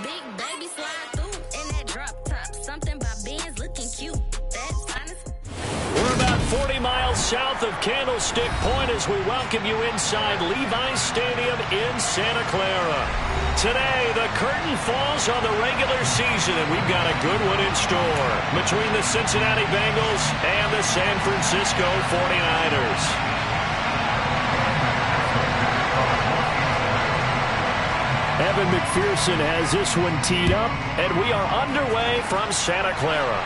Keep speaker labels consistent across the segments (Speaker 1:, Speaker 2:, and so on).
Speaker 1: Big baby slide through in that drop top. Something by Benz looking cute. That's honest.
Speaker 2: We're about 40 miles south of Candlestick Point as we welcome you inside Levi's Stadium in Santa Clara. Today, the curtain falls on the regular season, and we've got a good one in store between the Cincinnati Bengals and the San Francisco 49ers. Evan McPherson has this one teed up, and we are underway from Santa Clara.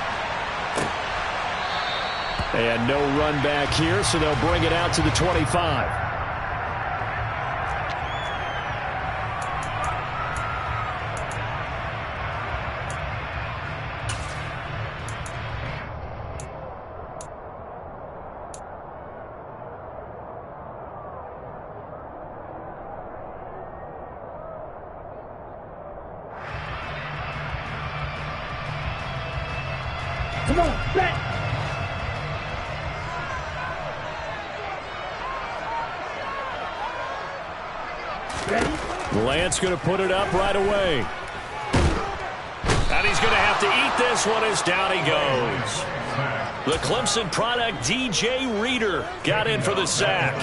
Speaker 2: And no run back here, so they'll bring it out to the 25.
Speaker 3: Come on, back.
Speaker 2: Lance going to put it up right away. And he's going to have to eat this one as down he goes. The Clemson product, DJ Reader, got in for the sack.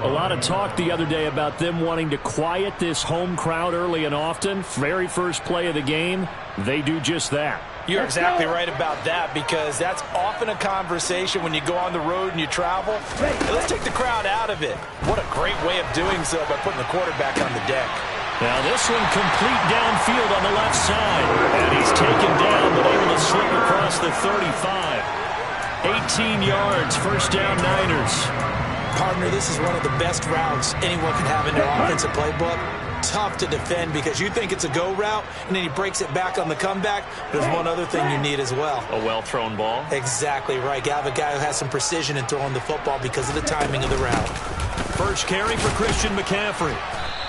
Speaker 2: A lot of talk the other day about them wanting to quiet this home crowd early and often. Very first play of the game, they do just that.
Speaker 4: You're exactly right about that, because that's often a conversation when you go on the road and you travel. Hey, let's take the crowd out of it. What a great way of doing so by putting the quarterback on the deck.
Speaker 2: Now this one complete downfield on the left side. And he's taken down, but able to slip across the 35. 18 yards, first down Niners.
Speaker 4: Partner, this is one of the best routes anyone can have in their offensive playbook. Tough to defend because you think it's a go route, and then he breaks it back on the comeback. There's one other thing you need as well.
Speaker 2: A well-thrown ball.
Speaker 4: Exactly right. You have a guy who has some precision in throwing the football because of the timing of the route.
Speaker 2: First carry for Christian McCaffrey.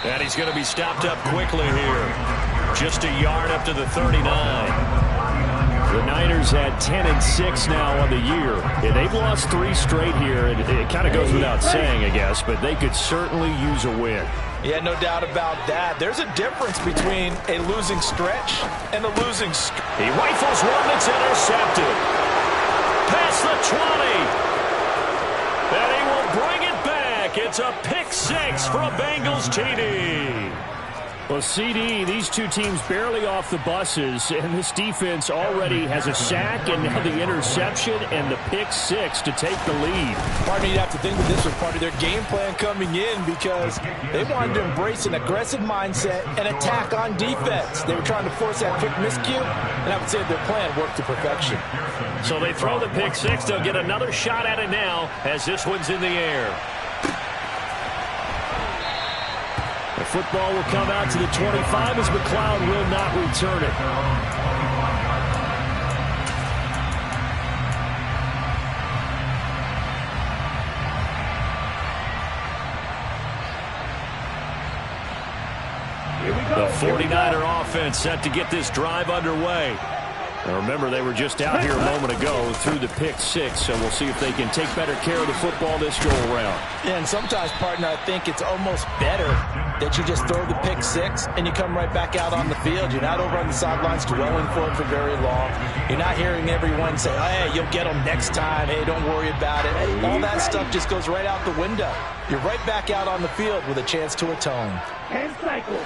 Speaker 2: And he's going to be stopped up quickly here. Just a yard up to the 39. The Niners had 10-6 now on the year. And they've lost 3 straight here. And it kind of goes without saying, I guess, but they could certainly use a win.
Speaker 4: Yeah, no doubt about that. There's a difference between a losing stretch and a losing
Speaker 2: He rifles one that's intercepted. Past the 20. And he will bring it back. It's a pick 6 for a Bengals TD. Well, CD, these two teams barely off the buses, and this defense already has a sack and now the interception and the pick 6 to take the lead.
Speaker 4: Partner, you'd have to think that this was part of their game plan coming in, because they wanted to embrace an aggressive mindset and attack on defense. They were trying to force that quick miscue, and I would say their plan worked to perfection.
Speaker 2: So they throw the pick 6. They'll get another shot at it now as this one's in the air. The football will come out to the 25 as McLeod will not return it. The 49er offense set to get this drive underway. Now remember, they were just out here a moment ago through the pick 6, so we'll see if they can take better care of the football this go-around.
Speaker 4: Yeah, and sometimes, partner, I think it's almost better that you just throw the pick 6 and you come right back out on the field. You're not over on the sidelines dwelling for it for very long. You're not hearing everyone say, oh, hey, you'll get them next time. Hey, don't worry about it. All that stuff just goes right out the window. You're right back out on the field with a chance to atone.
Speaker 3: And cycle.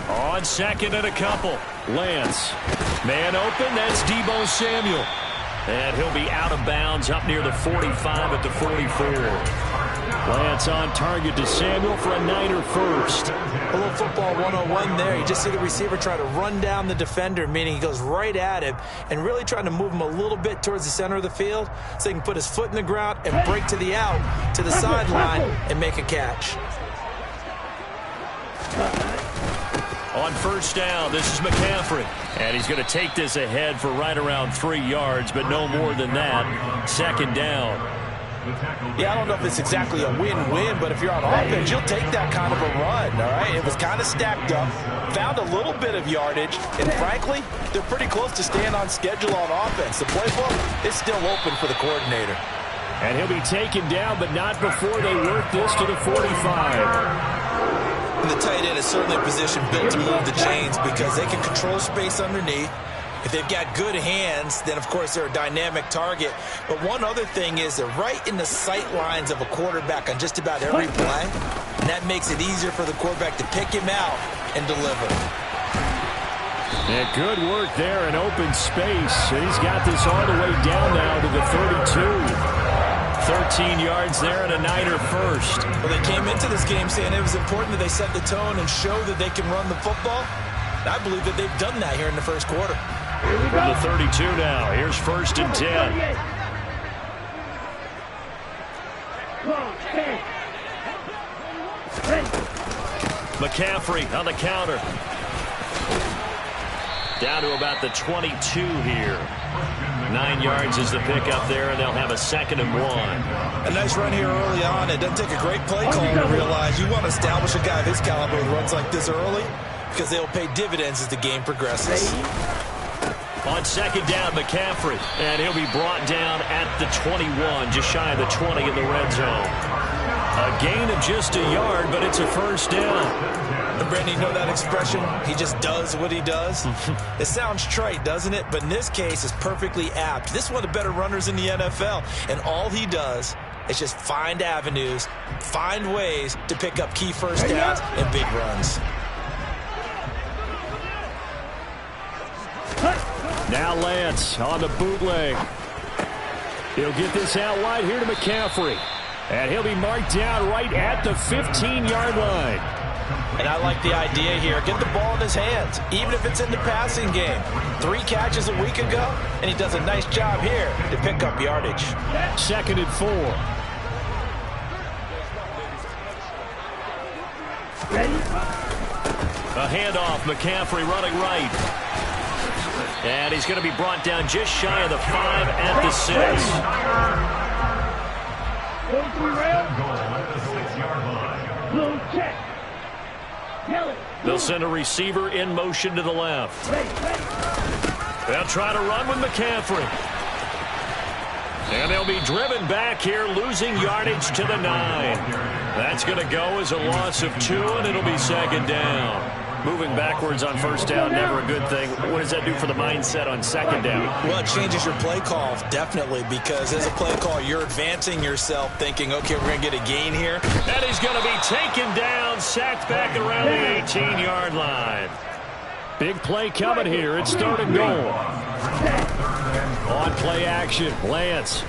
Speaker 2: On second and a couple. Lance. Man open. That's Deebo Samuel. And he'll be out of bounds up near the 45 at the 44. Lance on target to Samuel for a Niner first.
Speaker 4: A little football 101 there. You just see the receiver try to run down the defender, meaning he goes right at him and really trying to move him a little bit towards the center of the field so he can put his foot in the ground and break to the out, to the sideline, and make a catch.
Speaker 2: On first down, this is McCaffrey. And he's going to take this ahead for right around 3 yards, but no more than that. Second down.
Speaker 4: Yeah, I don't know if it's exactly a win-win, but if you're on offense, you'll take that kind of a run, all right? It was kind of stacked up, found a little bit of yardage, and frankly, they're pretty close to staying on schedule on offense. The playbook is still open for the coordinator.
Speaker 2: And he'll be taken down, but not before they work this to the 45.
Speaker 4: And the tight end is certainly a position built to move the chains because they can control space underneath. If they've got good hands, then, of course, they're a dynamic target. But one other thing is they're right in the sight lines of a quarterback on just about every play. And that makes it easier for the quarterback to pick him out and deliver.
Speaker 2: And good work there in open space. He's got this all the way down now to the 32. 13 yards there and a Niner first.
Speaker 4: Well, they came into this game saying it was important that they set the tone and show that they can run the football. And I believe that they've done that here in the first quarter.
Speaker 2: From the 32 now. Here's 1st and 10. McCaffrey on the counter. Down to about the 22 here. 9 yards is the pickup there, and they'll have a 2nd and 1.
Speaker 4: A nice run here early on. It doesn't take a great play call to realize you want to establish a guy of his caliber with runs like this early because they'll pay dividends as the game progresses.
Speaker 2: On 2nd down, McCaffrey, and he'll be brought down at the 21, just shy of the 20 in the red zone. A gain of just a yard, but it's a 1st down.
Speaker 4: And Brandon, you know that expression? He just does what he does. It sounds trite, doesn't it? But in this case, it's perfectly apt. This is one of the better runners in the NFL, and all he does is just find avenues, find ways to pick up key 1st downs and big runs.
Speaker 2: Now Lance on the bootleg. He'll get this out wide here to McCaffrey. And he'll be marked down right at the 15-yard line.
Speaker 4: And I like the idea here. Get the ball in his hands, even if it's in the passing game. 3 catches a week ago, and he does a nice job here to pick up yardage.
Speaker 2: 2nd and 4. A handoff, McCaffrey running right. And he's going to be brought down just shy of the 5 at the 6. They'll send a receiver in motion to the left. They'll try to run with McCaffrey. And they'll be driven back here, losing yardage to the 9. That's going to go as a loss of 2, and it'll be 2nd down. Moving backwards on 1st down, never a good thing. What does that do for the mindset on 2nd down?
Speaker 4: Well, it changes your play call, definitely, because as a play call, you're advancing yourself thinking, okay, we're going to get a gain here.
Speaker 2: And he's going to be taken down, sacked back around the 18-yard line. Big play coming here. It's 3rd and goal. On play action, Lance.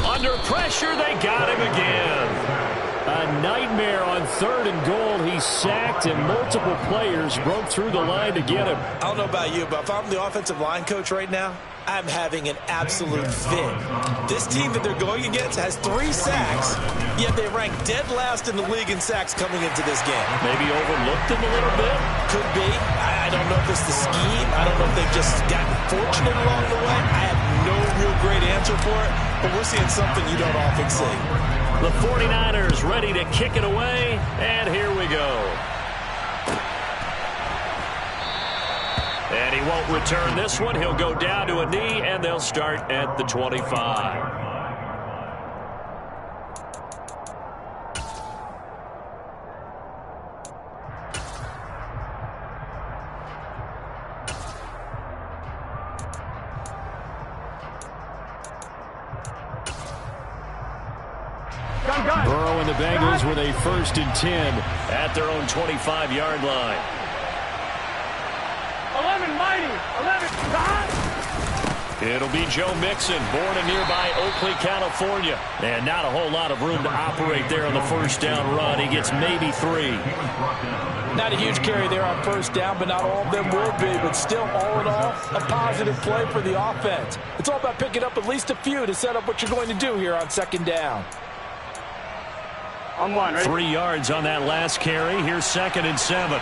Speaker 2: Under pressure, they got him again. A nightmare on 3rd and goal. He's sacked, and multiple players broke through the line to get him.
Speaker 4: I don't know about you, but if I'm the offensive line coach right now, I'm having an absolute fit. This team that they're going against has 3 sacks, yet they rank dead last in the league in sacks coming into this game.
Speaker 2: Maybe overlooked him a little bit?
Speaker 4: Could be. I don't know if it's the scheme. I don't know if they've just gotten fortunate along the way. I have no real great answer for it, but we're seeing something you don't often see.
Speaker 2: The 49ers ready to kick it away, and here we go. And he won't return this one. He'll go down to a knee, and they'll start at the 25. Burrow and the Bengals with a 1st and 10 at their own 25-yard line.
Speaker 3: 11 mighty, 11 God.
Speaker 2: It'll be Joe Mixon, born in nearby Oakley, California. And not a whole lot of room to operate there on the 1st down run. He gets maybe 3.
Speaker 4: Not a huge carry there on 1st down, but not all of them will be. But still, all in all, a positive play for the offense. It's all about picking up at least a few to set up what you're going to do here on 2nd down.
Speaker 3: On 1, ready?
Speaker 2: 3 yards on that last carry. Here's 2nd and 7.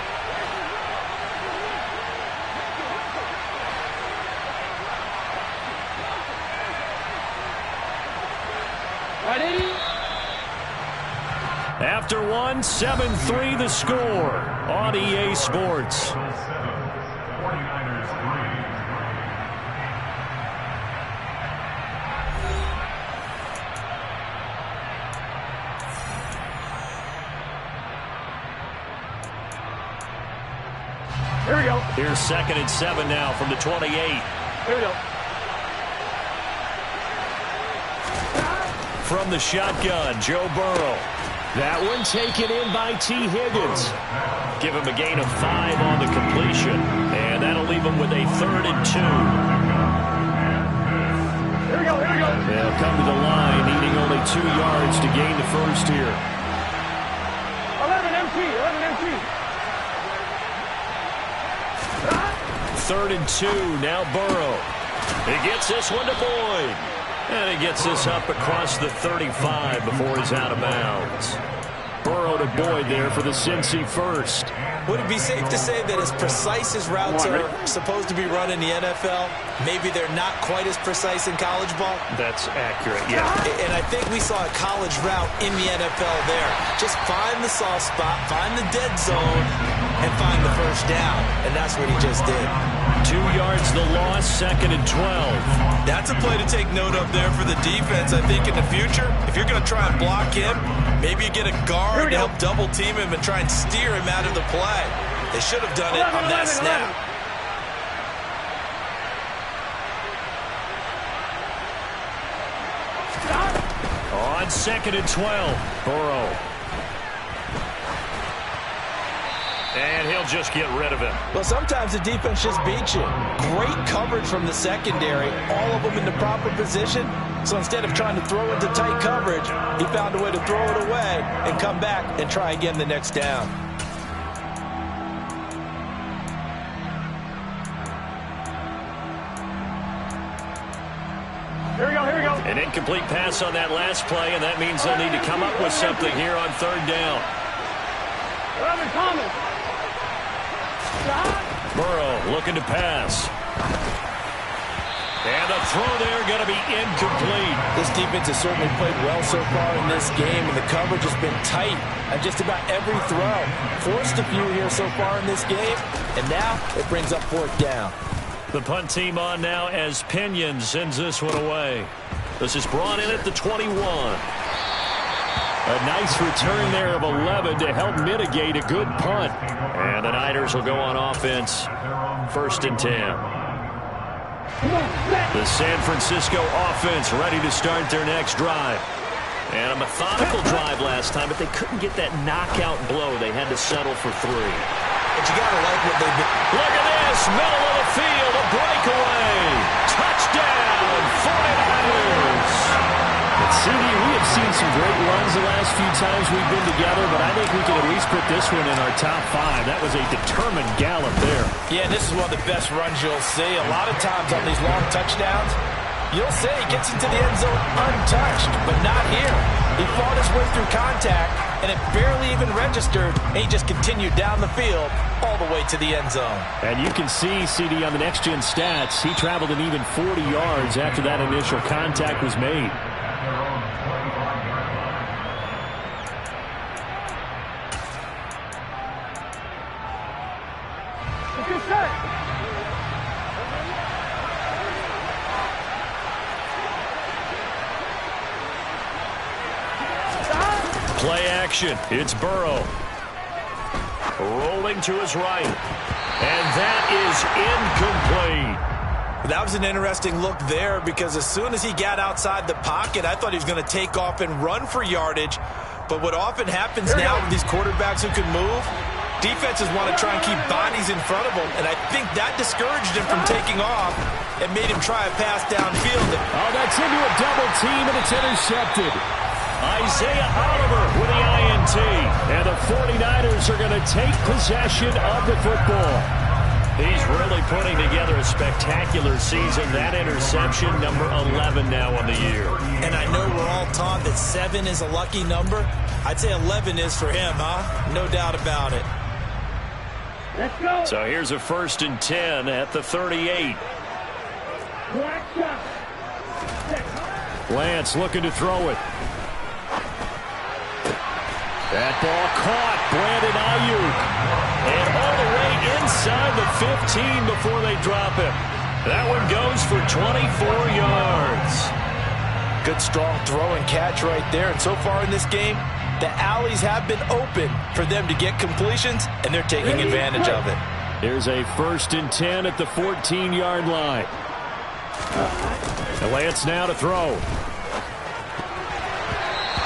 Speaker 3: Ready?
Speaker 2: After 1, 7-3 the score on EA Sports.
Speaker 5: 49ers 3.
Speaker 3: Here we go.
Speaker 2: Here's 2nd and 7 now from the 28.
Speaker 3: Here we go.
Speaker 2: From the shotgun, Joe Burrow. That one taken in by T. Higgins. Give him a gain of 5 on the completion. And that'll leave him with a 3rd and 2.
Speaker 3: Here we go. Here we go.
Speaker 2: They'll come to the line, needing only 2 yards to gain the first here.
Speaker 3: 11 MT. 11 MT.
Speaker 2: 3rd and 2, now Burrow. He gets this one to Boyd. And he gets this up across the 35 before he's out of bounds. Burrow to Boyd there for the Cincy first.
Speaker 4: Would it be safe to say that as precise as routes are supposed to be run in the NFL, maybe they're not quite as precise in college ball?
Speaker 2: That's accurate, yeah.
Speaker 4: And I think we saw a college route in the NFL there. Just find the soft spot, find the dead zone, and find the first down. And that's what he just did.
Speaker 2: 2 yards the loss, 2nd and 12.
Speaker 4: That's a play to take note of there for the defense, I think, in the future. If you're going to try and block him, maybe you get a guard to help double team him and try and steer him out of the play. They should have done it on that snap.
Speaker 2: On 2nd and 12, Burrow. And he'll just get rid of him.
Speaker 4: Well, sometimes the defense just beats you. Great coverage from the secondary, all of them in the proper position. So instead of trying to throw into tight coverage, he found a way to throw it away and come back and try again the next down.
Speaker 3: Here we go. Here we go.
Speaker 2: An incomplete pass on that last play, and that means they'll need to come up with something here on 3rd down.
Speaker 3: 11 Thomas.
Speaker 2: Burrow looking to pass. And the throw there going to be incomplete.
Speaker 4: This defense has certainly played well so far in this game, and the coverage has been tight on just about every throw. Forced a few here so far in this game, and now it brings up 4th down.
Speaker 2: The punt team on now as Pinion sends this one away. This is brought in at the 21. A nice return there of 11 to help mitigate a good punt. And the Niners will go on offense. 1st and 10. The San Francisco offense ready to start their next drive. And a methodical drive last time, but they couldn't get that knockout blow. They had to settle for 3.
Speaker 4: But you got to like what they've been.
Speaker 2: Look at this, middle of the field, a breakaway. Touchdown, 49ers.
Speaker 6: CD, we have seen some great runs the last few times we've been together, but I think we can at least put this one in our top 5. That was a determined gallop there.
Speaker 4: Yeah, this is one of the best runs you'll see. A lot of times on these long touchdowns, you'll say he gets into the end zone untouched, but not here. He fought his way through contact, and it barely even registered, and he just continued down the field all the way to the end zone.
Speaker 6: And you can see, CD, on the next-gen stats, he traveled an even 40 yards after that initial contact was made.
Speaker 2: Play action. It's Burrow. Rolling to his right. And that is incomplete.
Speaker 4: That was an interesting look there because as soon as he got outside the pocket, I thought he was going to take off and run for yardage. But what often happens now with these quarterbacks who can move, defenses want to try and keep bodies in front of them. And I think that discouraged him from taking off and made him try a pass downfield.
Speaker 6: Oh, that's into a double team, and it's intercepted.
Speaker 2: Isaiah Oliver with the INT. And the 49ers are going to take possession of the football. He's really putting together a spectacular season. That interception, number 11 now on the year.
Speaker 4: And I know we're all taught that 7 is a lucky number. I'd say 11 is for him, huh? No doubt about it.
Speaker 3: Let's go.
Speaker 2: So here's a 1st and 10 at the 38. Lance looking to throw it. That ball caught. Brandon Ayuk. And all the way inside the 15 before they drop him. That one goes for 24 yards.
Speaker 4: Good strong throw and catch right there. And so far in this game, the alleys have been open for them to get completions, and they're taking advantage of it.
Speaker 6: Here's a 1st and 10 at the 14-yard line. Lance now to throw.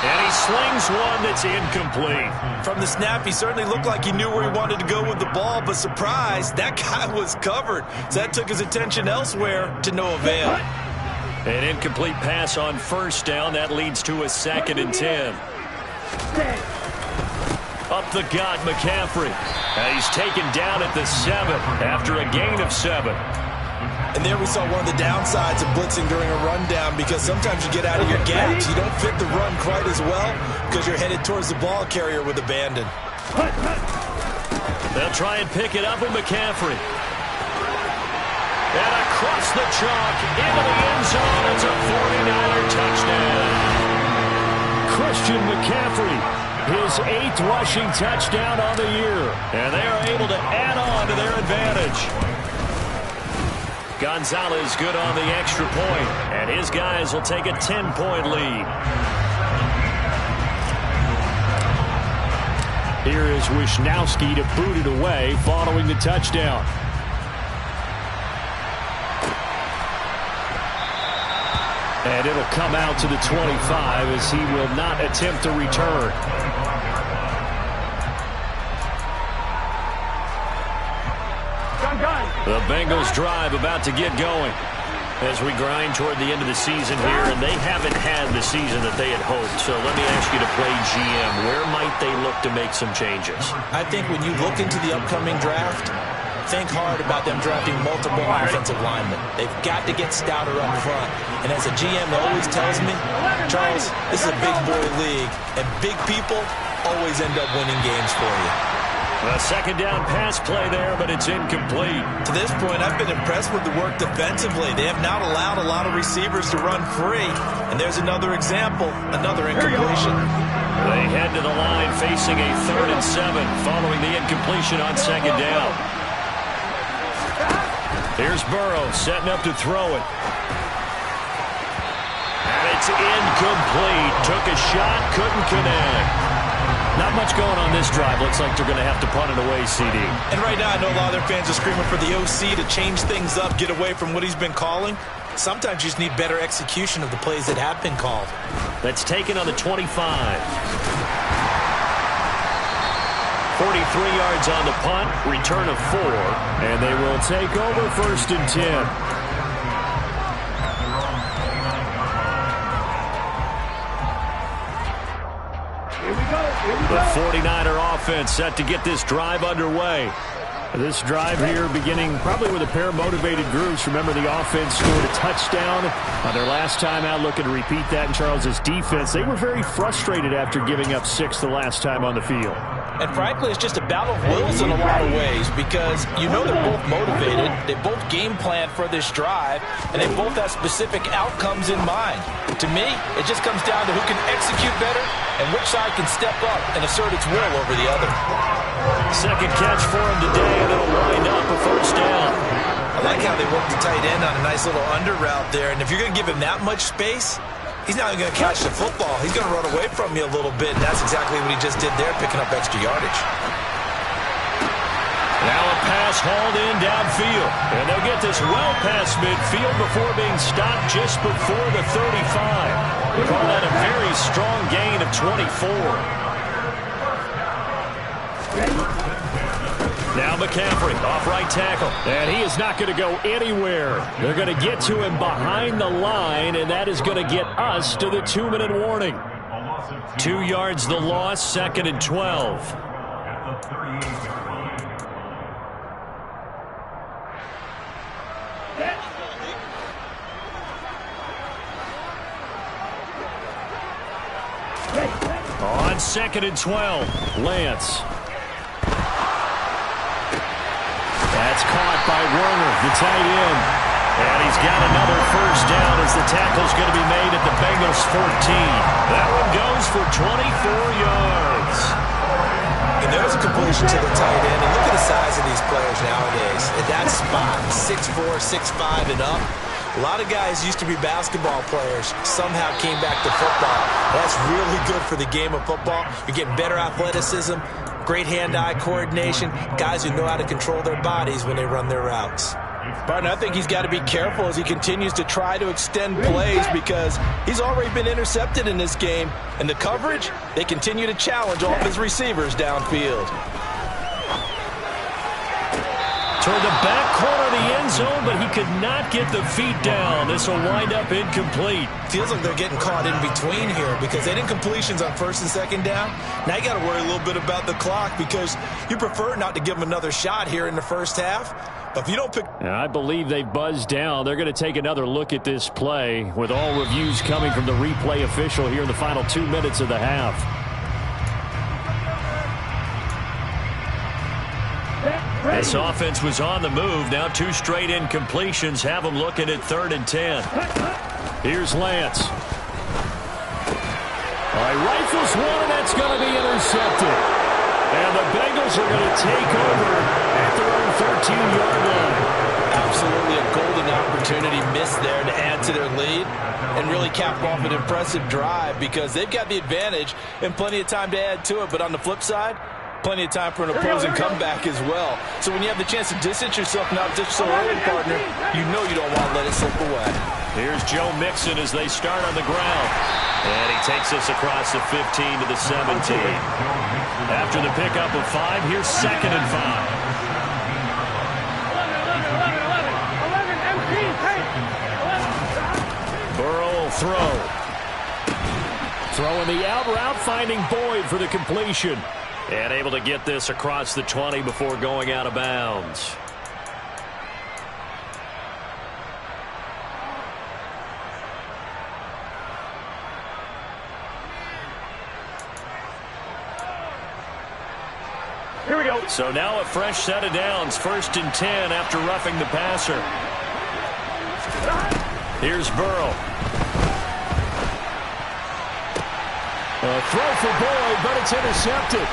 Speaker 2: And he slings one that's incomplete.
Speaker 4: From the snap, he certainly looked like he knew where he wanted to go with the ball, but surprise, that guy was covered. So that took his attention elsewhere to no avail.
Speaker 2: An incomplete pass on 1st down. That leads to a 2nd and 10. Up the gut, McCaffrey. He's taken down at the 7 after a gain of 7.
Speaker 4: And there we saw one of the downsides of blitzing during a rundown, because sometimes you get out of your gaps. You don't fit the run quite as well because you're headed towards the ball carrier with abandon.
Speaker 2: They'll try and pick it up with McCaffrey. And across the chalk into the end zone. It's a 49er touchdown.
Speaker 6: Christian McCaffrey, his 8th rushing touchdown on the year.
Speaker 2: And they are able to add on to their advantage. Gonzalez good on the extra point, and his guys will take a 10-point lead.
Speaker 6: Here is Wisnowski to boot it away following the touchdown. And it'll come out to the 25 as he will not attempt to return.
Speaker 2: The Bengals drive about to get going as we grind toward the end of the season here, and they haven't had the season that they had hoped. So let me ask you to play GM. Where might they look to make some changes?
Speaker 4: I think when you look into the upcoming draft, think hard about them drafting multiple offensive linemen. They've got to get stouter up front. And as a GM always tells me, Charles, this is a big boy league, and big people always end up winning games for you.
Speaker 2: A 2nd down pass play there, but it's incomplete.
Speaker 4: To this point, I've been impressed with the work defensively. They have not allowed a lot of receivers to run free. And there's another example, another incompletion.
Speaker 2: They head to the line facing a 3rd and 7 following the incompletion on 2nd down. Here's Burrow setting up to throw it. And it's incomplete. Took a shot, couldn't connect. Not much going on this drive. Looks like they're going to have to punt it away, CD.
Speaker 4: And right now, I know a lot of their fans are screaming for the OC to change things up, get away from what he's been calling. Sometimes you just need better execution of the plays that have been called.
Speaker 2: That's taken on the 25. 43 yards on the punt, return of 4.
Speaker 6: And they will take over 1st and 10.
Speaker 2: The 49er offense set to get this drive underway.
Speaker 6: This drive here beginning probably with a pair of motivated groups. Remember, the offense scored a touchdown on their last time out. Looking to repeat that in Charles's defense. They were very frustrated after giving up 6 the last time on the field.
Speaker 4: And frankly, it's just a battle of wills in a lot of ways, because you know they're both motivated, they both game plan for this drive, and they both have specific outcomes in mind. To me, it just comes down to who can execute better and which side can step up and assert its will over the other.
Speaker 2: 2nd catch for him today, and it'll wind up a 1st down.
Speaker 4: I like how they work the tight end on a nice little under route there, and if you're going to give him that much space, he's not even going to catch the football. He's going to run away from you a little bit, and that's exactly what he just did there, picking up extra yardage.
Speaker 2: Now a pass hauled in downfield, and they'll get this well past midfield before being stopped just before the 35. We call that a very strong gain of 24. Now McCaffrey off right tackle.
Speaker 6: And he is not going to go anywhere. They're going to get to him behind the line, and that is going to get us to the 2-minute warning.
Speaker 2: 2 yards the loss, 2nd and 12. On 2nd and 12, Lance. That's caught by Werner, the tight end. And he's got another 1st down as the tackle's going to be made at the Bengals 14. That one goes for 24 yards.
Speaker 4: And there's a completion to the tight end. And look at the size of these players nowadays. At that spot, 6'4", 6'5", and up. A lot of guys used to be basketball players, somehow came back to football. That's really good for the game of football. You're getting better athleticism, great hand-eye coordination, guys who know how to control their bodies when they run their routes. Partner, I think he's got to be careful as he continues to try to extend plays because he's already been intercepted in this game. And the coverage, they continue to challenge all of his receivers downfield.
Speaker 2: Toward the back corner of the end zone, but he could not get the feet down. This will wind up incomplete.
Speaker 4: Feels like they're getting caught in between here because they didn't completions on first and second down. Now you got to worry a little bit about the clock because you prefer not to give them another shot here in the first half. But if you don't pick...
Speaker 6: I believe they've buzzed down. They're going to take another look at this play with all reviews coming from the replay official here in the final 2 minutes of the half.
Speaker 2: This offense was on the move. Now 2 straight incompletions have them looking at 3rd and 10.
Speaker 6: Here's Lance. All right, rifles one, and that's going to be intercepted. And the Bengals are going to take over at their own 13-yard line.
Speaker 4: Absolutely a golden opportunity missed there to add to their lead and really cap off an impressive drive because they've got the advantage and plenty of time to add to it. But on the flip side, plenty of time for an opposing comeback as well. So when you have the chance to distance yourself not just so early, partner, you know you don't want to let it slip away.
Speaker 2: Here's Joe Mixon as they start on the ground. And he takes us across the 15 to the 17. After the pickup of 5, here's 2nd and 5.
Speaker 3: 11,
Speaker 2: Burrow will throw.
Speaker 6: Throwing the out route, finding Boyd for the completion.
Speaker 2: And able to get this across the 20 before going out of bounds.
Speaker 3: Here we go.
Speaker 2: So now a fresh set of downs. 1st and 10 after roughing the passer. Here's Burrow.
Speaker 6: A throw for Boyd, but it's intercepted.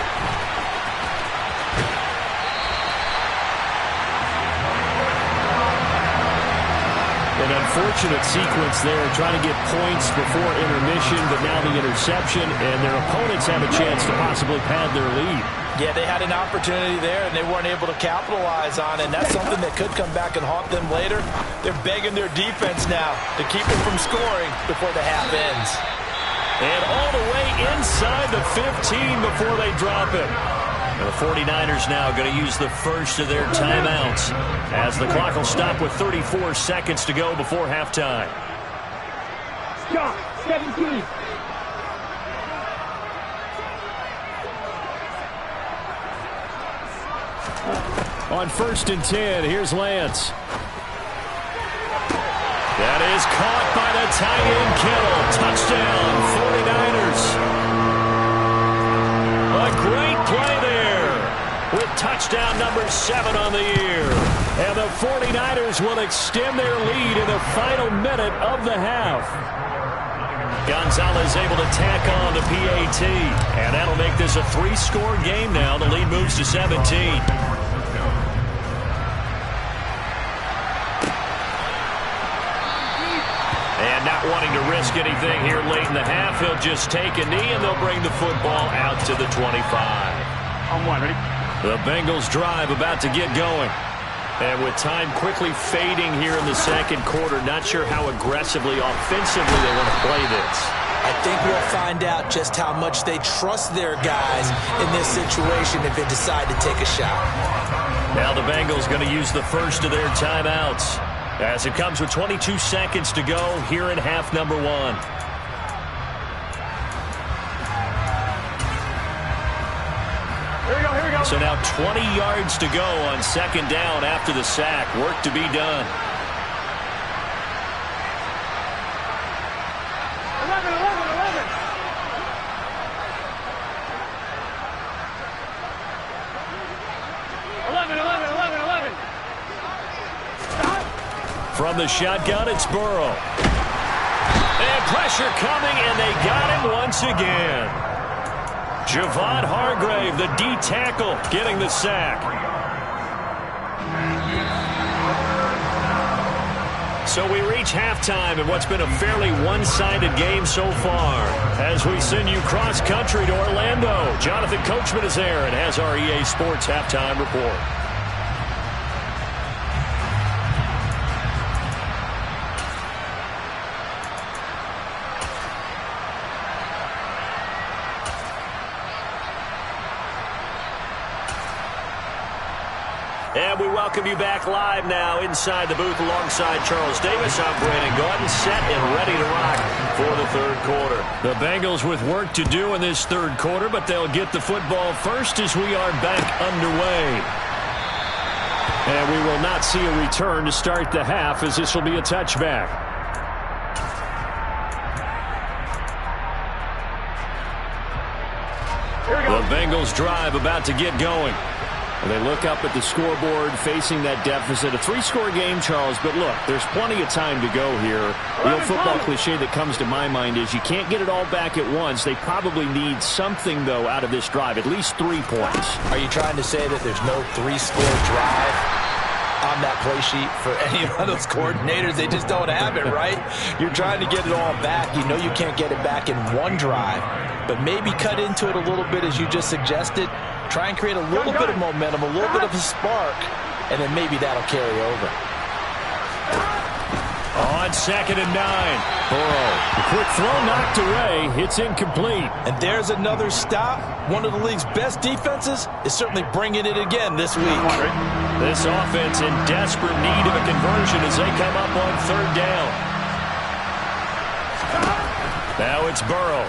Speaker 6: An unfortunate sequence there, trying to get points before intermission, but now the interception, and their opponents have a chance to possibly pad their lead.
Speaker 4: Yeah, they had an opportunity there, and they weren't able to capitalize on it, and that's something that could come back and haunt them later. They're begging their defense now to keep them from scoring before the half ends.
Speaker 2: And all the way inside the 15 before they drop it. And the 49ers now going to use the first of their timeouts as the clock will stop with 34 seconds to go before halftime.
Speaker 3: Stop. 17.
Speaker 6: On 1st and 10, here's Lance.
Speaker 2: That is caught by the tight end Kittle. Touchdown, 49ers. A great play there with touchdown number 7 on the year. And the 49ers will extend their lead in the final minute of the half. Gonzalez able to tack on the PAT. And that'll make this a 3-score game now. The lead moves to 17. And not wanting to risk anything here late in the half, he'll just take a knee, and they'll bring the football out to the 25.
Speaker 3: On 1, ready?
Speaker 2: The Bengals drive about to get going. And with time quickly fading here in the second quarter, not sure how aggressively, offensively they want to play this.
Speaker 4: I think we'll find out just how much they trust their guys in this situation if they decide to take a shot.
Speaker 2: Now the Bengals going to use the first of their timeouts as it comes with 22 seconds to go here in half number 1.
Speaker 3: Here we go, here we go.
Speaker 2: So now 20 yards to go on 2nd down after the sack. Work to be done.
Speaker 3: 11. 11. Stop.
Speaker 2: From the shotgun, it's Burrow. And pressure coming, and they got him once again. Javon Hargrave, the D tackle, getting the sack. So we reach halftime in what's been a fairly one-sided game so far. As we send you cross-country to Orlando, Jonathan Coachman is there and has our EA Sports halftime report. And we welcome you back live now inside the booth alongside Charles Davis. I'm Brandon Gaudin, set and ready to rock for the third quarter. The Bengals with work to do in this third quarter, but they'll get the football first as we are back underway. And we will not see a return to start the half, as this will be a touchback. The Bengals drive about to get going. They look up at the scoreboard facing that deficit. A 3-score game, Charles, but look, there's plenty of time to go here. The old football cliche that comes to my mind is you can't get it all back at once. They probably need something, though, out of this drive, at least 3 points.
Speaker 4: Are you trying to say that there's no 3-score drive on that play sheet for any of those coordinators? They just don't have it, right? You're trying to get it all back. You know you can't get it back in one drive, but maybe cut into it a little bit as you just suggested. Try and create a little bit of momentum, a little bit of a spark, and then maybe that'll carry over.
Speaker 2: On 2nd and 9. Burrow.
Speaker 6: The quick throw knocked away. It's incomplete.
Speaker 4: And there's another stop. One of the league's best defenses is certainly bringing it again this week.
Speaker 2: This offense in desperate need of a conversion as they come up on 3rd down. Now it's Burrow.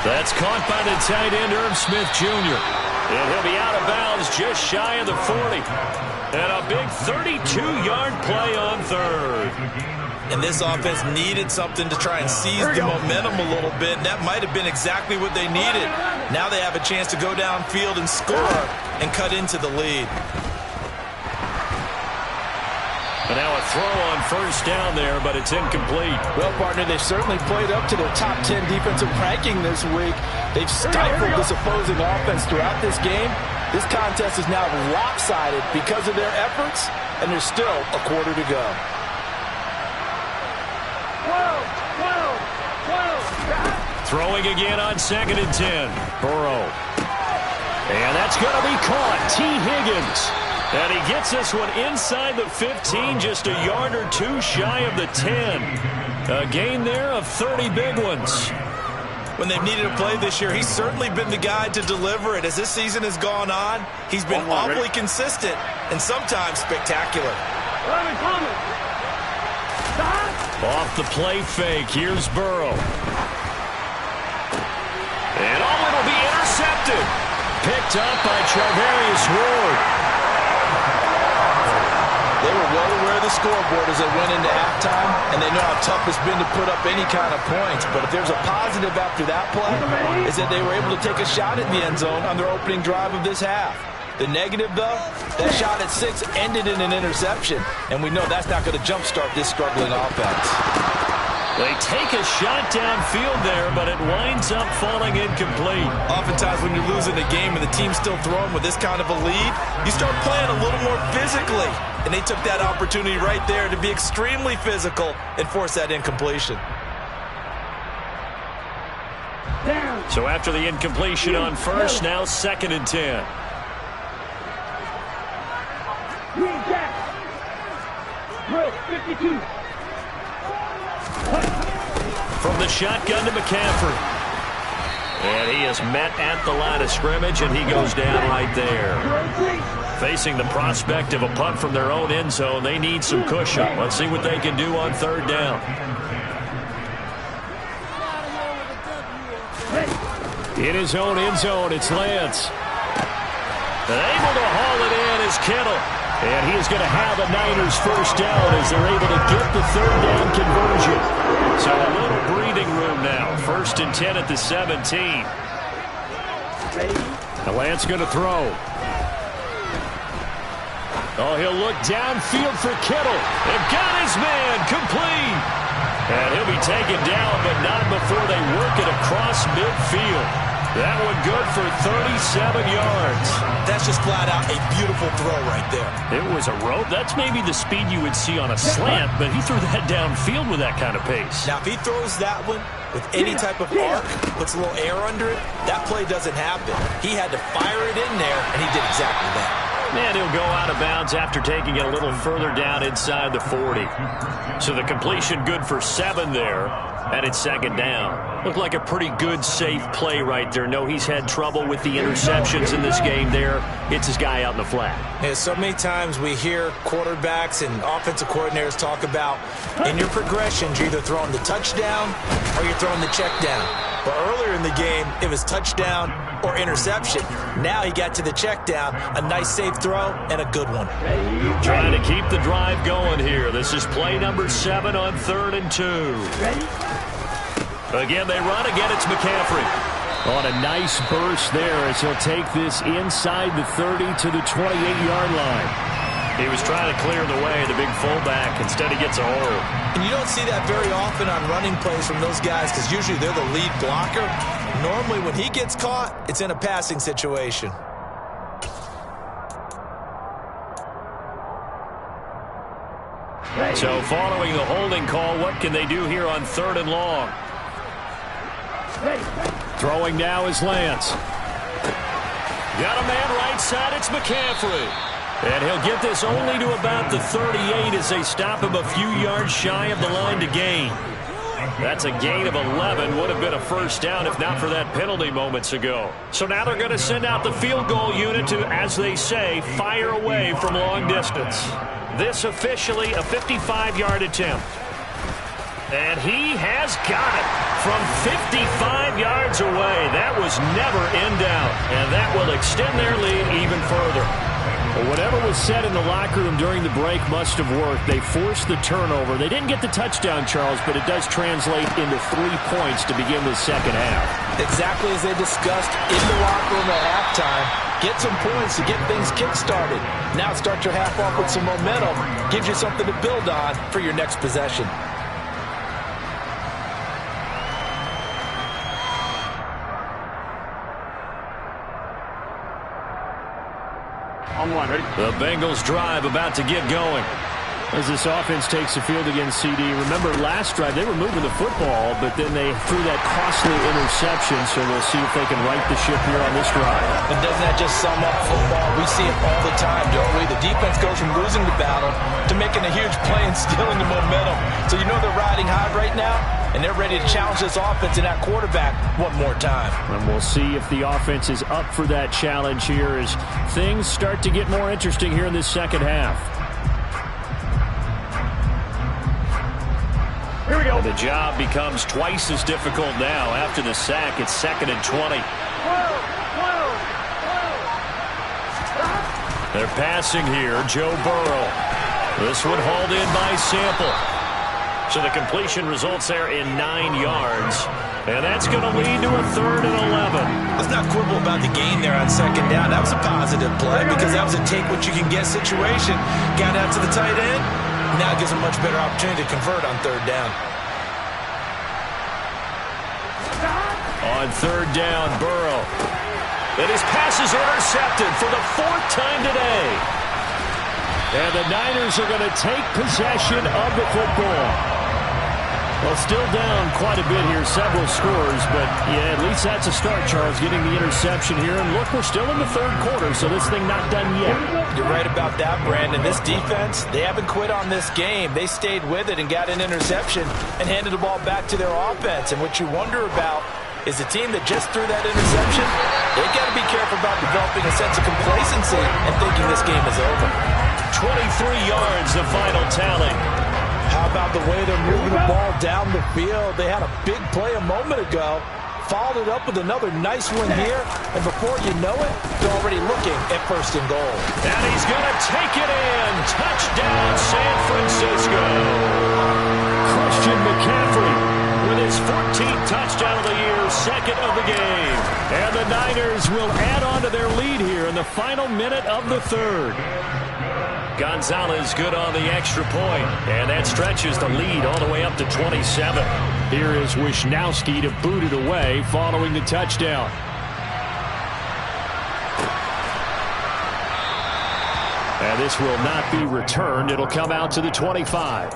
Speaker 2: That's caught by the tight end, Irv Smith Jr. And he'll be out of bounds just shy of the 40. And a big 32-yard play on 3rd.
Speaker 4: And this offense needed something to try and seize the momentum a little bit. And that might have been exactly what they needed. Now they have a chance to go downfield and score and cut into the lead.
Speaker 2: And now a throw on 1st down there, but it's incomplete.
Speaker 4: Well, partner, they certainly played up to their top 10 defensive ranking this week. They've stifled this opposing offense throughout this game. This contest is now lopsided because of their efforts, and there's still a quarter to go.
Speaker 3: 12.
Speaker 2: Throwing again on 2nd and 10. Burrow. And that's going to be caught. T. Higgins. And he gets this one inside the 15, just a yard or 2 shy of the 10. A gain there of 30 big ones.
Speaker 4: When they've needed a play this year, he's certainly been the guy to deliver it. As this season has gone on, he's been awfully consistent and sometimes spectacular.
Speaker 2: Off the play fake, here's Burrow. And it'll be intercepted. Picked up by Charvarius Ward.
Speaker 4: They were well aware of the scoreboard as they went into halftime, and they know how tough it's been to put up any kind of points. But if there's a positive after that play, is that they were able to take a shot at the end zone on their opening drive of this half. The negative, though, that shot at 6 ended in an interception, and we know that's not going to jumpstart this struggling offense.
Speaker 2: They take a shot downfield there, but it winds up falling incomplete.
Speaker 4: Oftentimes when you're losing a game and the team's still throwing with this kind of a lead, you start playing a little more physically. And they took that opportunity right there to be extremely physical and force that incompletion.
Speaker 2: So after the incompletion on 1st, now 2nd and 10.
Speaker 3: Drill 52.
Speaker 2: From the shotgun to McCaffrey. And he is met at the line of scrimmage, and he goes down right there. Facing the prospect of a punt from their own end zone, they need some cushion. Let's see what they can do on 3rd down. In his own end zone, it's Lance. And able to haul it in is Kittle. And he is going to have a Niners 1st down as they're able to get the 3rd down conversion. So a little breathing room now. 1st and 10 at the 17. The Lance going to throw. Oh, he'll look downfield for Kittle. And got his man complete. And he'll be taken down, but not before they work it across midfield. That one good for 37 yards.
Speaker 4: That's just flat out a beautiful throw right there.
Speaker 2: It was a rope. That's maybe the speed you would see on a slant, but he threw that downfield with that kind of pace.
Speaker 4: Now, if he throws that one with any type of arc, puts a little air under it, that play doesn't happen. He had to fire it in there, and he did exactly that.
Speaker 2: And he'll go out of bounds after taking it a little further down inside the 40. So the completion good for 7 there, and it's second down. Looked like a pretty good, safe play right there. No, he's had trouble with the interceptions in this game there. It's his guy out in the flat.
Speaker 4: Yeah, so many times we hear quarterbacks and offensive coordinators talk about in your progressions, you're either throwing the touchdown or you're throwing the check down. But earlier in the game, it was touchdown or interception. Now he got to the check down, a nice safe throw, and a good one.
Speaker 2: Trying to keep the drive going here. This is play number 7 on 3rd and 2. Again, they run. Again, it's McCaffrey.
Speaker 6: On a nice burst there as he'll take this inside the 30 to the 28-yard line.
Speaker 2: He was trying to clear the way, the big fullback. Instead, he gets a hole.
Speaker 4: And you don't see that very often on running plays from those guys because usually they're the lead blocker. Normally, when he gets caught, it's in a passing situation.
Speaker 2: So following the holding call, what can they do here on 3rd and long?
Speaker 6: Throwing now is Lance.
Speaker 2: Got a man right side. It's McCaffrey. And he'll get this only to about the 38 as they stop him a few yards shy of the line to gain. That's a gain of 11. Would have been a first down if not for that penalty moments ago. So now they're going to send out the field goal unit to, as they say, fire away from long distance. This officially a 55-yard attempt. And he has got it from 55 yards away. That was never in doubt. And that will extend their lead even further.
Speaker 6: Well, whatever was said in the locker room during the break must have worked. They forced the turnover. They didn't get the touchdown, Charles, but it does translate into 3 points to begin the second half.
Speaker 4: Exactly as they discussed in the locker room at halftime. Get some points to get things kick-started. Now start your half off with some momentum. Gives you something to build on for your next possession.
Speaker 3: On 1, ready?
Speaker 2: The Bengals drive about to get going.
Speaker 6: As this offense takes the field against CD, remember last drive they were moving the football, but then they threw that costly interception, so we'll see if they can right the ship here on this drive.
Speaker 4: But doesn't that just sum up football? We see it all the time, don't we? The defense goes from losing the battle to making a huge play and stealing the momentum. So you know they're riding high right now, and they're ready to challenge this offense and that quarterback one more time.
Speaker 6: And we'll see if the offense is up for that challenge here as things start to get more interesting here in this second half.
Speaker 3: Here we go.
Speaker 2: The job becomes twice as difficult now after the sack. It's 2nd and 20. They're passing here. Joe Burrow. This one hauled in by Sample. So the completion results there in 9 yards. And that's going to lead to a 3rd and 11.
Speaker 4: Let's not quibble about the gain there on second down. That was a positive play because that was a take-what-you-can-get situation. Got out to the tight end. Now it gives them a much better opportunity to convert on 3rd down.
Speaker 2: On 3rd down, Burrow. And his pass is intercepted for the 4th time today. And the Niners are going to take possession of the football. Well, still down quite a bit here, several scores, but yeah, at least that's a start, Charles, getting the interception here. And look, we're still in the 3rd quarter, so this thing not done yet.
Speaker 4: You're right about that, Brandon. This defense, they haven't quit on this game. They stayed with it and got an interception and handed the ball back to their offense. And what you wonder about is the team that just threw that interception, they got to be careful about developing a sense of complacency and thinking this game is over.
Speaker 2: 23 yards, the final tally.
Speaker 4: How about the way they're moving the ball down the field? They had a big play a moment ago, followed it up with another nice one here, and before you know it, they're already looking at 1st and goal.
Speaker 2: And he's going to take it in. Touchdown, San Francisco. Christian McCaffrey with his 14th touchdown of the year, 2nd of the game. And the Niners will add on to their lead here in the final minute of the 3rd. Gonzalez good on the extra point, and that stretches the lead all the way up to 27.
Speaker 6: Here is Wisnowski to boot it away following the touchdown. And this will not be returned. It'll come out to the 25.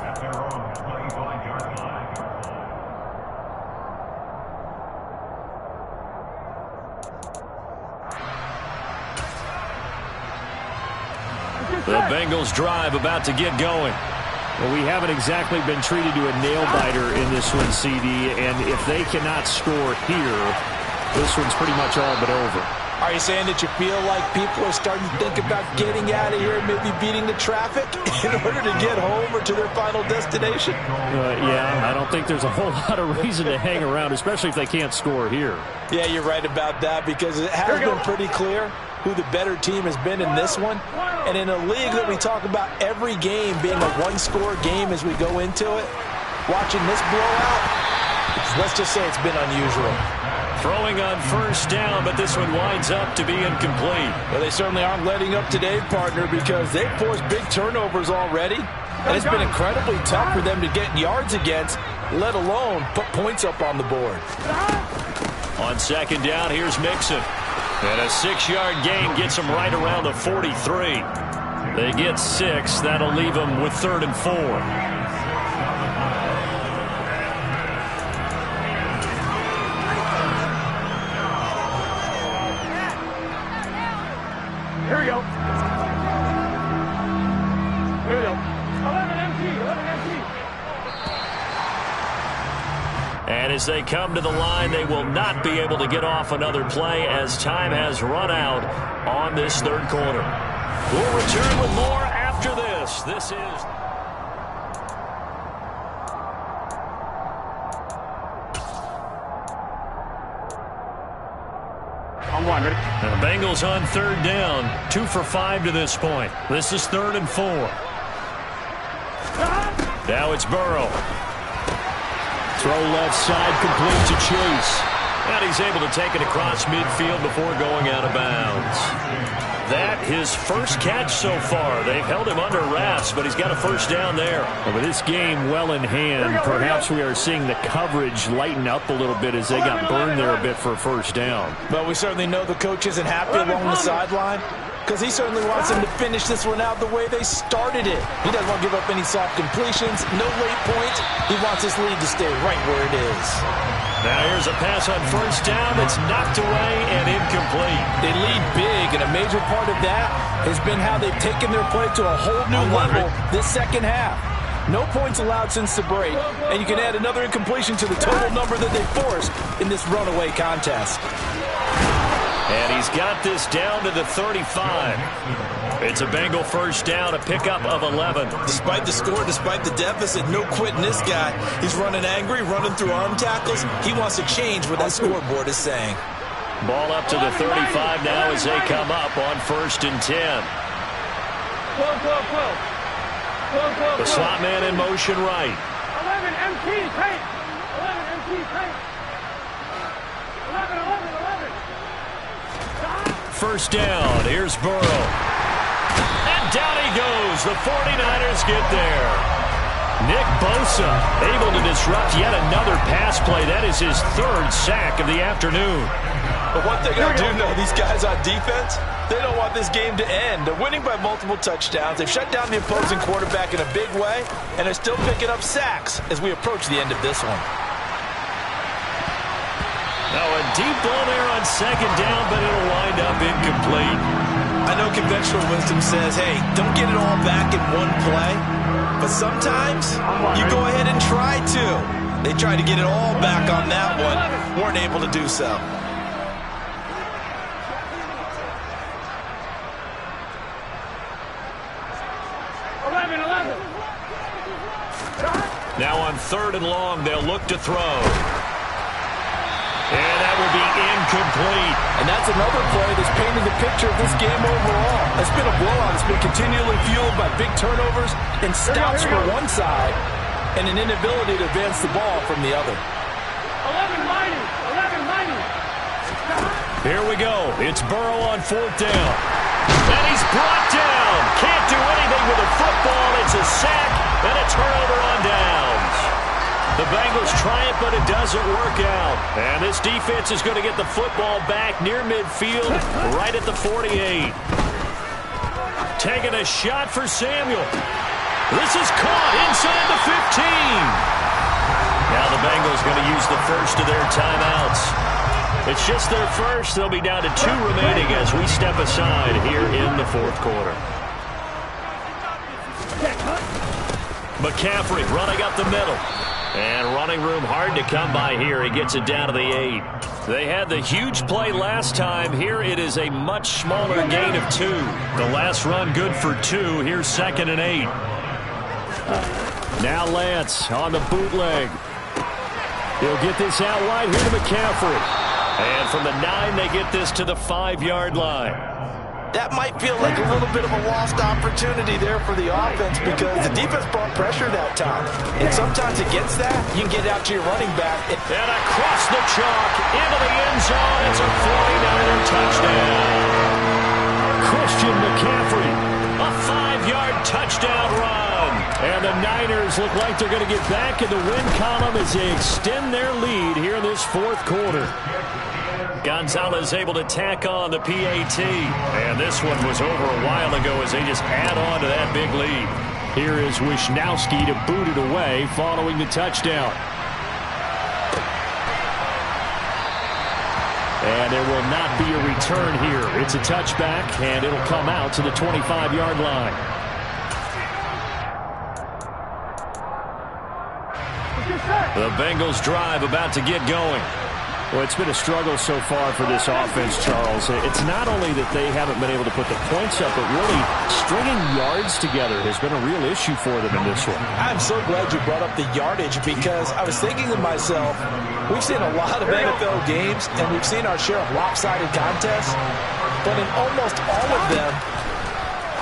Speaker 2: The Bengals drive about to get going.
Speaker 6: Well, we haven't exactly been treated to a nail-biter in this one, CD, and if they cannot score here, this one's pretty much all but over.
Speaker 4: Are you saying that you feel like people are starting to think about getting out of here, maybe beating the traffic in order to get home or to their final destination?
Speaker 6: Yeah, I don't think there's a whole lot of reason to hang around, especially if they can't score here.
Speaker 4: Yeah, you're right about that, because it has been pretty clear who the better team has been in this one. And in a league that we talk about every game being a one-score game as we go into it, watching this blowout, let's just say it's been unusual.
Speaker 2: Throwing on first down, but this one winds up to be incomplete.
Speaker 4: Well, they certainly aren't letting up today, partner, because they've forced big turnovers already. And it's been incredibly tough for them to get yards against, let alone put points up on the board.
Speaker 2: On second down, here's Mixon. And a 6-yard gain gets them right around the 43. They get 6. That'll leave them with 3rd and 4.
Speaker 3: Here we go. Here we go. 11 empty.
Speaker 2: And as they come to the line, they will not be able to get off another play as time has run out on this third quarter. We'll return with more after this. This is...
Speaker 3: On one, ready?
Speaker 2: The Bengals on third down. 2 for 5 to this point. This is 3rd and 4. Now it's Burrow.
Speaker 6: Throw left side, complete to Chase.
Speaker 2: And he's able to take it across midfield before going out of bounds. That his first catch so far. They've held him under wraps, but he's got a first down there.
Speaker 6: Well, with this game well in hand, perhaps we are seeing the coverage lighten up a little bit as they got burned there a bit for a first down.
Speaker 4: But we certainly know the coach isn't happy along the sideline, because he certainly wants them to finish this one out the way they started it. He doesn't want to give up any soft completions, no late points. He wants his lead to stay right where it is.
Speaker 2: Now here's a pass on first down that's knocked away and incomplete.
Speaker 4: They lead big, and a major part of that has been how they've taken their play to a whole new level this second half. No points allowed since the break, and you can add another incompletion to the total number that they forced in this runaway contest.
Speaker 2: And he's got this down to the 35. It's a Bengal first down, a pickup of 11.
Speaker 4: Despite the score, despite the deficit, no quitting this guy. He's running angry, running through arm tackles. He wants to change what that scoreboard is saying.
Speaker 2: Ball up to the 35 now as they come up on 1st and 10. The slot man in motion right.
Speaker 3: 11 empty, tight. 11 empty, tight. 11.
Speaker 2: First down, here's Burrow. And down he goes. The 49ers get there. Nick Bosa able to disrupt yet another pass play. That is his 3rd sack of the afternoon.
Speaker 4: But one thing I do know, these guys on defense, they don't want this game to end. They're winning by multiple touchdowns. They've shut down the opposing quarterback in a big way, and they're still picking up sacks as we approach the end of this one.
Speaker 2: Now a deep ball there on second down, but it'll wind up incomplete.
Speaker 4: I know conventional wisdom says, hey, don't get it all back in one play. But sometimes you go ahead and try to. They tried to get it all back on that one. Weren't able to do so.
Speaker 2: Now on 3rd and long, they'll look to throw. And that will be incomplete.
Speaker 4: And that's another play that's painted the picture of this game overall. It's been a blowout. It's been continually fueled by big turnovers and stops for one side and an inability to advance the ball from the other.
Speaker 3: 11 mighty.
Speaker 2: Here we go. It's Burrow on 4th down. And he's brought down. Can't do anything with the football. It's a sack and a turnover on downs. The Bengals try it, but it doesn't work out. And this defense is going to get the football back near midfield, right at the 48. taking a shot for Samuel. This is caught inside the 15. Now the Bengals going to use the first of their timeouts. It's just their first. They'll be down to 2 remaining as we step aside here in the fourth quarter. McCaffrey running up the middle. And running room hard to come by here. He gets it down to the 8. They had the huge play last time. Here it is a much smaller gain of 2. The last run good for 2. Here's 2nd and 8. Now Lance on the bootleg. He'll get this out wide here to McCaffrey. And from the 9, they get this to the 5-yard line.
Speaker 4: That might feel like a little bit of a lost opportunity there for the offense because the defense brought pressure that time. And sometimes against that, you can get out to your running back.
Speaker 2: And across the chalk into the end zone. It's a 49er touchdown. Christian McCaffrey, a 5-yard touchdown run. And the Niners look like they're going to get back in the win column as they extend their lead here in this fourth quarter. Gonzalez able to tack on the PAT. And this one was over a while ago as they just add on to that big lead. Here is Wisnowski to boot it away following the touchdown. And there will not be a return here. It's a touchback, and it'll come out to the 25-yard line. The Bengals drive about to get going. Well, it's been a struggle so far for this offense, Charles. It's not only that they haven't been able to put the points up, but really stringing yards together has been a real issue for them in this one.
Speaker 4: I'm so glad you brought up the yardage because I was thinking to myself, we've seen a lot of NFL games, and we've seen our share of lopsided contests, but in almost all of them,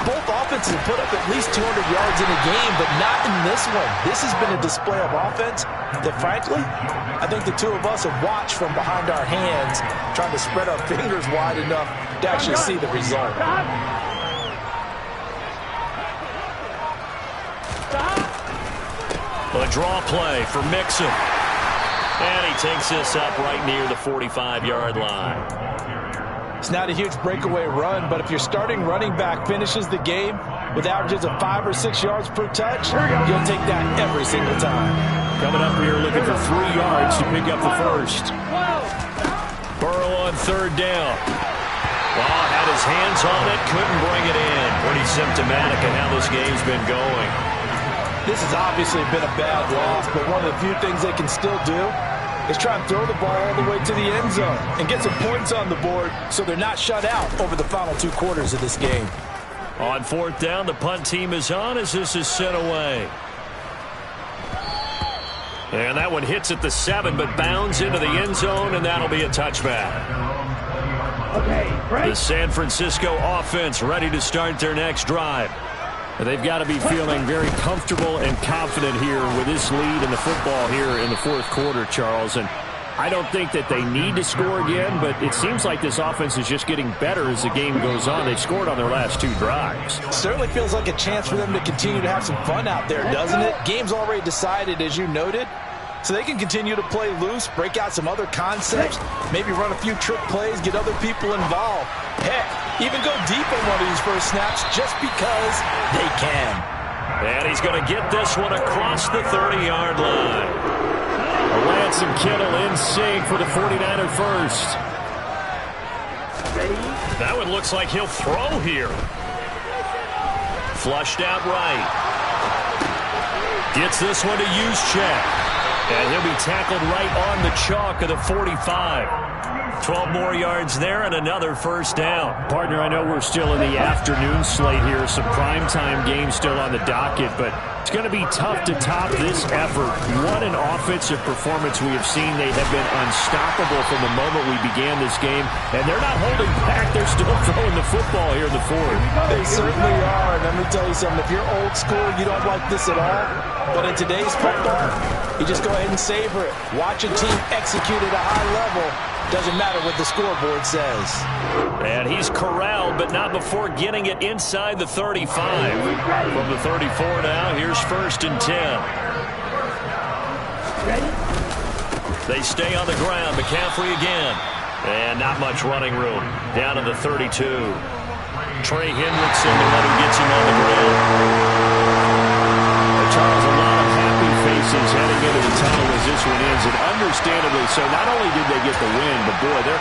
Speaker 4: both offenses have put up at least 200 yards in a game, but not in this one. This has been a display of offense that, frankly, I think the two of us have watched from behind our hands, trying to spread our fingers wide enough to actually see the result.
Speaker 2: A draw play for Mixon. And he takes this up right near the 45-yard line.
Speaker 4: It's not a huge breakaway run, but if your starting running back finishes the game with averages of 5 or 6 yards per touch, you'll take that every single time.
Speaker 2: Coming up here looking for 3 yards to pick up the first. Burrow on 3rd down. Oh, had his hands on it, couldn't bring it in. Pretty symptomatic of how this game's been going.
Speaker 4: This has obviously been a bad loss, but one of the few things they can still do is try and throw the ball all the way to the end zone and get some points on the board so they're not shut out over the final 2 quarters of this game.
Speaker 2: On 4th down, the punt team is on as this is sent away. And that one hits at the 7, but bounds into the end zone, and that'll be a touchback. The San Francisco offense ready to start their next drive. They've got to be feeling very comfortable and confident here with this lead in the football here in the fourth quarter, Charles. And I don't think that they need to score again, but it seems like this offense is just getting better as the game goes on. They've scored on their last 2 drives.
Speaker 4: Certainly feels like a chance for them to continue to have some fun out there, doesn't it? Game's already decided, as you noted. So they can continue to play loose, break out some other concepts, maybe run a few trick plays, get other people involved. Heck, even go deep on one of these first snaps just because they can.
Speaker 2: And he's going to get this one across the 30-yard line. Lance and Kittle in sync for the 49er first. That one looks like he'll throw here. Flushed out right. Gets this one to Juszczyk. And he'll be tackled right on the chalk of the 45. 12 more yards there and another first down. Partner, I know we're still in the afternoon slate here. Some primetime games still on the docket, but it's going to be tough to top this effort. What an offensive performance we have seen. They have been unstoppable from the moment we began this game, and they're not holding back. They're still throwing the football here in the fourth.
Speaker 4: They certainly are, and let me tell you something. If you're old school, you don't like this at all, but in today's football, you just go ahead and savor it. Watch a team execute at a high level. Doesn't matter what the scoreboard says.
Speaker 2: And he's corralled, but not before getting it inside the 35. From the 34 now, here's 1st and 10. They stay on the ground. McCaffrey again. And not much running room. Down to the 32. Trey Hendrickson to let him get some on the ground.
Speaker 6: Charles, a lot of happy faces heading into the tunnel as this one ends, and understandably so. Not only did they get the win, but boy, they're